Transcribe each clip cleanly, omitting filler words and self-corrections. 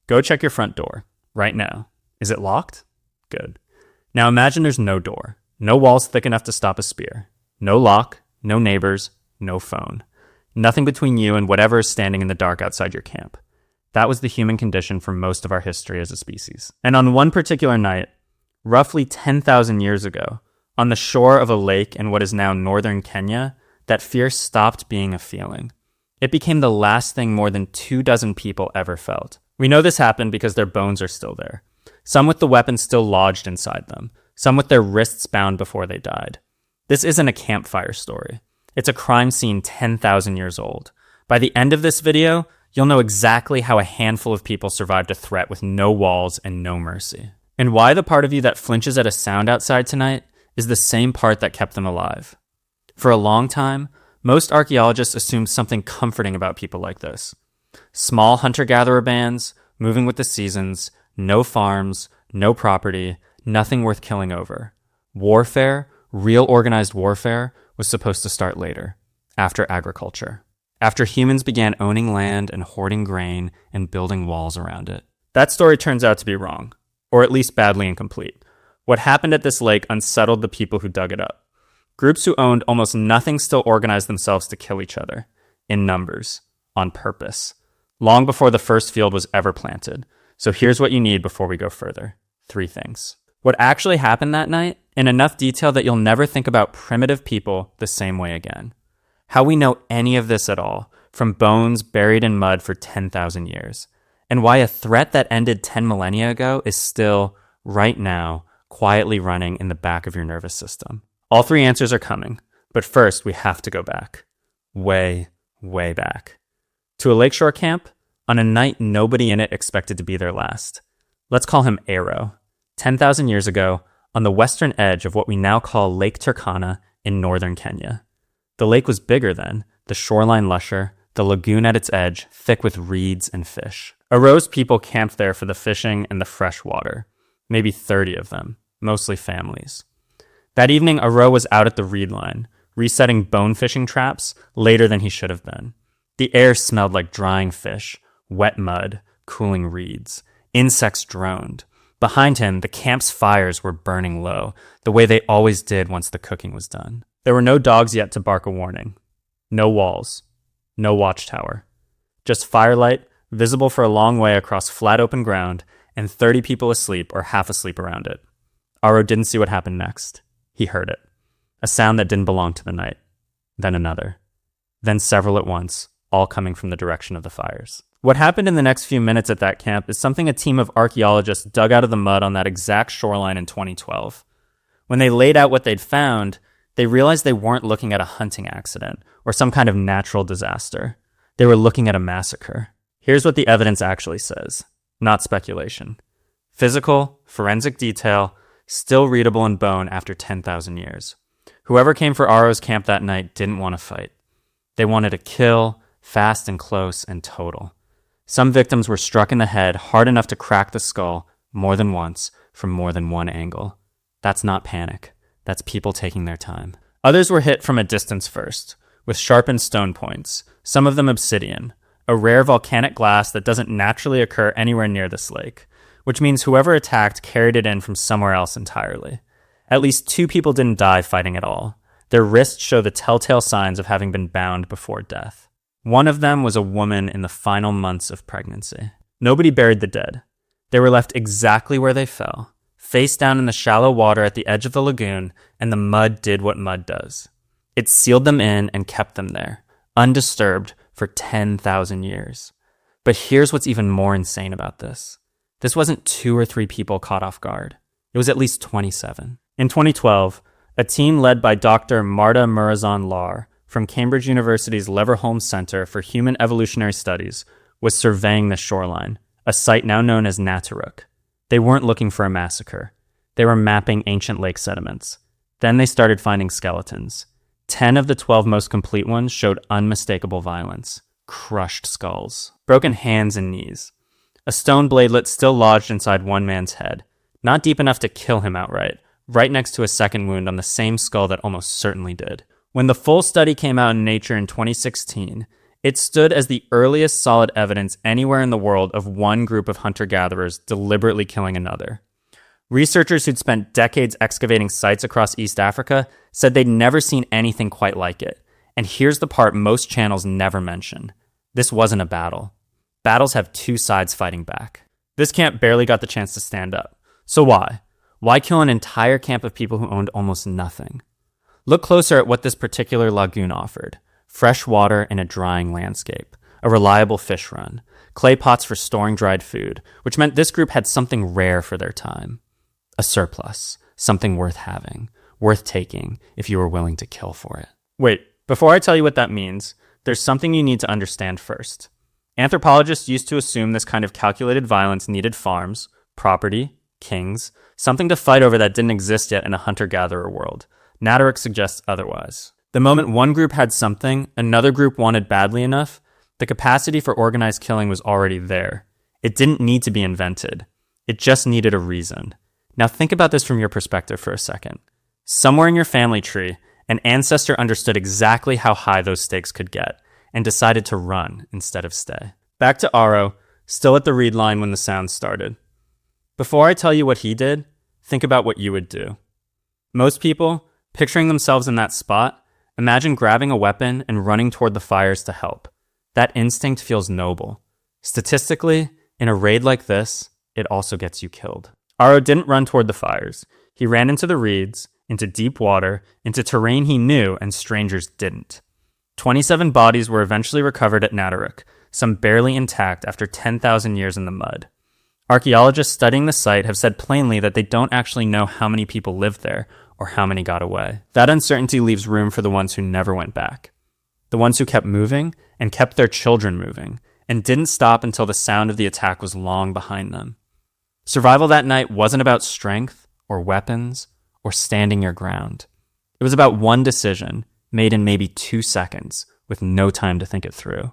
Go check your front door right now. Is it locked? Good. Now imagine there's no door, no walls thick enough to stop a spear, no lock, no neighbors, no phone. Nothing between you and whatever is standing in the dark outside your camp. That was the human condition for most of our history as a species. And on one particular night, roughly 10,000 years ago, on the shore of a lake in what is now northern Kenya, that fear stopped being a feeling. It became the last thing more than 24 people ever felt. We know this happened because their bones are still there. Some with the weapons still lodged inside them. Some with their wrists bound before they died. This isn't a campfire story. It's a crime scene 10,000 years old. By the end of this video, you'll know exactly how a handful of people survived a threat with no walls and no mercy. And why the part of you that flinches at a sound outside tonight is the same part that kept them alive. For a long time, most archaeologists assumed something comforting about people like this. Small hunter-gatherer bands, moving with the seasons, no farms, no property, nothing worth killing over. Warfare, real organized warfare, was supposed to start later, after agriculture. After humans began owning land and hoarding grain and building walls around it. That story turns out to be wrong, or at least badly incomplete. What happened at this lake unsettled the people who dug it up. Groups who owned almost nothing still organized themselves to kill each other, in numbers, on purpose, long before the first field was ever planted. So here's what you need before we go further. 3 things. What actually happened that night, in enough detail that you'll never think about primitive people the same way again. How we know any of this at all, from bones buried in mud for 10,000 years. And why a threat that ended 10 millennia ago is still, right now, quietly running in the back of your nervous system. All 3 answers are coming, but first we have to go back. Way, way back. To a lakeshore camp, on a night nobody in it expected to be there last. Let's call him Aro. 10,000 years ago, on the western edge of what we now call Lake Turkana in northern Kenya. The lake was bigger then, the shoreline lusher, the lagoon at its edge thick with reeds and fish. Aro's people camped there for the fishing and the fresh water. Maybe 30 of them, mostly families. That evening, Aro was out at the reed line, resetting bone fishing traps later than he should have been. The air smelled like drying fish, wet mud, cooling reeds. Insects droned. Behind him, the camp's fires were burning low, the way they always did once the cooking was done. There were no dogs yet to bark a warning. No walls. No watchtower. Just firelight, visible for a long way across flat open ground, and 30 people asleep or half asleep around it. Aro didn't see what happened next. He heard it. A sound that didn't belong to the night. Then another. Then several at once, all coming from the direction of the fires. What happened in the next few minutes at that camp is something a team of archaeologists dug out of the mud on that exact shoreline in 2012. When they laid out what they'd found, they realized they weren't looking at a hunting accident or some kind of natural disaster. They were looking at a massacre. Here's what the evidence actually says, not speculation. Physical, forensic detail, still readable in bone after 10,000 years. Whoever came for Aro's camp that night didn't want to fight. They wanted to kill, fast and close and total. Some victims were struck in the head hard enough to crack the skull more than once from more than one angle. That's not panic. That's people taking their time. Others were hit from a distance first, with sharpened stone points, some of them obsidian, a rare volcanic glass that doesn't naturally occur anywhere near this lake, which means whoever attacked carried it in from somewhere else entirely. At least 2 people didn't die fighting at all. Their wrists show the telltale signs of having been bound before death. One of them was a woman in the final months of pregnancy. Nobody buried the dead. They were left exactly where they fell, face down in the shallow water at the edge of the lagoon, and the mud did what mud does. It sealed them in and kept them there, undisturbed for 10,000 years. But here's what's even more insane about this. This wasn't 2 or 3 people caught off guard. It was at least 27. In 2012, a team led by Dr. Marta Mirazón Lahr from Cambridge University's Leverhulme Center for Human Evolutionary Studies was surveying the shoreline, a site now known as Nataruk. They weren't looking for a massacre. They were mapping ancient lake sediments. Then they started finding skeletons. 10 of the 12 most complete ones showed unmistakable violence. Crushed skulls. Broken hands and knees. A stone bladelet still lodged inside one man's head. Not deep enough to kill him outright, right next to a second wound on the same skull that almost certainly did. When the full study came out in Nature in 2016, It stood as the earliest solid evidence anywhere in the world of one group of hunter-gatherers deliberately killing another. Researchers who'd spent decades excavating sites across East Africa said they'd never seen anything quite like it. And here's the part most channels never mention. This wasn't a battle. Battles have two sides fighting back. This camp barely got the chance to stand up. So why? Why kill an entire camp of people who owned almost nothing? Look closer at what this particular lagoon offered. Fresh water in a drying landscape, a reliable fish run, clay pots for storing dried food, which meant this group had something rare for their time. A surplus, something worth having, worth taking if you were willing to kill for it. Wait, before I tell you what that means, there's something you need to understand first. Anthropologists used to assume this kind of calculated violence needed farms, property, kings, something to fight over that didn't exist yet in a hunter-gatherer world. Nataruk suggests otherwise. The moment one group had something another group wanted badly enough, the capacity for organized killing was already there. It didn't need to be invented. It just needed a reason. Now think about this from your perspective for a second. Somewhere in your family tree, an ancestor understood exactly how high those stakes could get and decided to run instead of stay. Back to Aro, still at the reed line when the sound started. Before I tell you what he did, think about what you would do. Most people, picturing themselves in that spot, imagine grabbing a weapon and running toward the fires to help. That instinct feels noble. Statistically, in a raid like this, it also gets you killed. Aro didn't run toward the fires. He ran into the reeds, into deep water, into terrain he knew and strangers didn't. 27 bodies were eventually recovered at Nataruk, some barely intact after 10,000 years in the mud. Archaeologists studying the site have said plainly that they don't actually know how many people lived there or how many got away. That uncertainty leaves room for the ones who never went back. The ones who kept moving and kept their children moving and didn't stop until the sound of the attack was long behind them. Survival that night wasn't about strength or weapons or standing your ground. It was about one decision made in maybe 2 seconds with no time to think it through.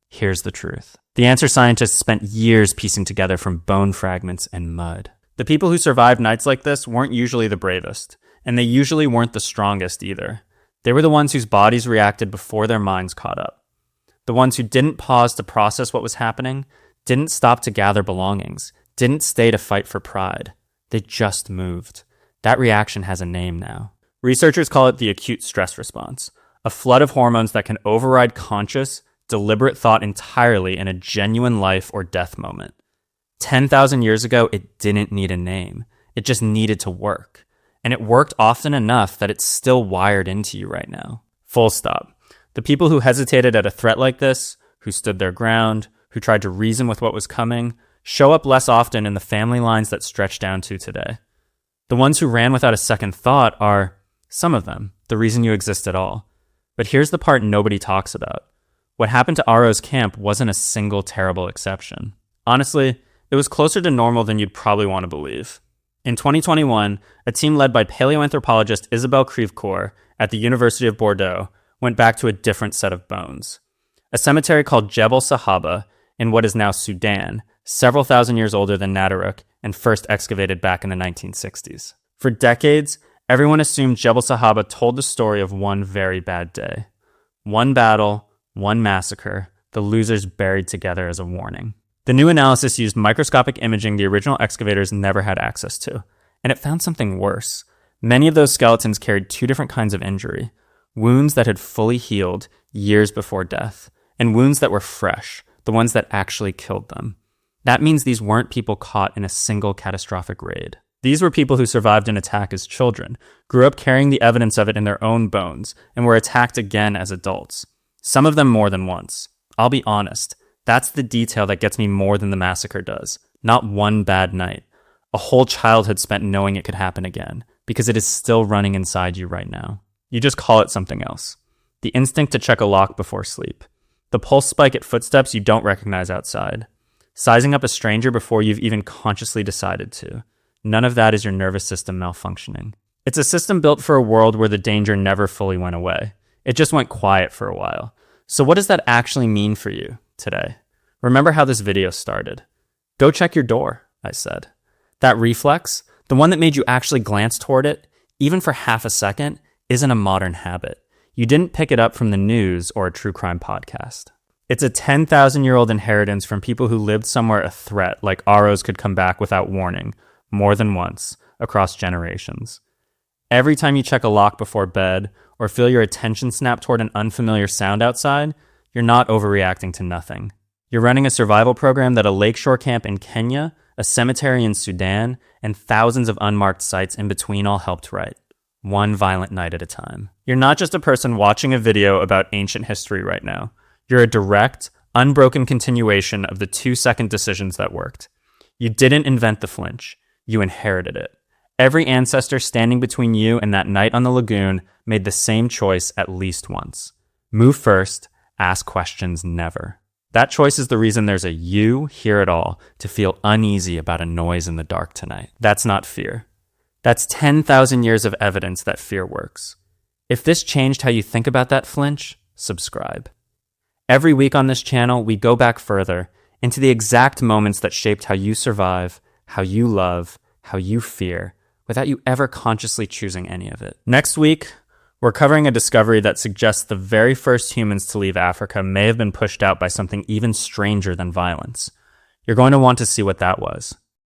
Here's the truth. The answer scientists spent years piecing together from bone fragments and mud. The people who survived nights like this weren't usually the bravest, and they usually weren't the strongest either. They were the ones whose bodies reacted before their minds caught up. The ones who didn't pause to process what was happening, didn't stop to gather belongings, didn't stay to fight for pride. They just moved. That reaction has a name now. Researchers call it the acute stress response, a flood of hormones that can override conscious, deliberate thought entirely in a genuine life or death moment. 10,000 years ago, it didn't need a name. It just needed to work. And it worked often enough that it's still wired into you right now. Full stop. The people who hesitated at a threat like this, who stood their ground, who tried to reason with what was coming, show up less often in the family lines that stretch down to today. The ones who ran without a second thought are, some of them, the reason you exist at all. But here's the part nobody talks about. What happened to Aro's camp wasn't a single terrible exception. Honestly, it was closer to normal than you'd probably want to believe. In 2021, a team led by paleoanthropologist Isabelle Crevecoeur at the University of Bordeaux went back to a different set of bones. A cemetery called Jebel Sahaba in what is now Sudan, several thousand years older than Nataruk and first excavated back in the 1960s. For decades, everyone assumed Jebel Sahaba told the story of one very bad day. One battle, one massacre, the losers buried together as a warning. The new analysis used microscopic imaging the original excavators never had access to, and it found something worse. Many of those skeletons carried two different kinds of injury: wounds that had fully healed years before death, and wounds that were fresh, the ones that actually killed them. That means these weren't people caught in a single catastrophic raid. These were people who survived an attack as children, grew up carrying the evidence of it in their own bones, and were attacked again as adults. Some of them more than once. I'll be honest, that's the detail that gets me more than the massacre does. Not one bad night. A whole childhood spent knowing it could happen again, because it is still running inside you right now. You just call it something else. The instinct to check a lock before sleep. The pulse spike at footsteps you don't recognize outside. Sizing up a stranger before you've even consciously decided to. None of that is your nervous system malfunctioning. It's a system built for a world where the danger never fully went away. It just went quiet for a while. So what does that actually mean for you today? Remember how this video started. Go check your door, I said. That reflex, the one that made you actually glance toward it, even for half a second, isn't a modern habit. You didn't pick it up from the news or a true crime podcast. It's a 10,000-year-old inheritance from people who lived somewhere a threat, like arrows could come back without warning, more than once, across generations. Every time you check a lock before bed, or feel your attention snap toward an unfamiliar sound outside, you're not overreacting to nothing. You're running a survival program that a lakeshore camp in Kenya, a cemetery in Sudan, and thousands of unmarked sites in between all helped write, one violent night at a time. You're not just a person watching a video about ancient history right now. You're a direct, unbroken continuation of the 2-second decisions that worked. You didn't invent the flinch. You inherited it. Every ancestor standing between you and that night on the lagoon made the same choice at least once. Move first, ask questions never. That choice is the reason there's a you here at all to feel uneasy about a noise in the dark tonight. That's not fear. That's 10,000 years of evidence that fear works. If this changed how you think about that flinch, subscribe. Every week on this channel, we go back further into the exact moments that shaped how you survive, how you love, how you fear, without you ever consciously choosing any of it. Next week, we're covering a discovery that suggests the very first humans to leave Africa may have been pushed out by something even stranger than violence. You're going to want to see what that was.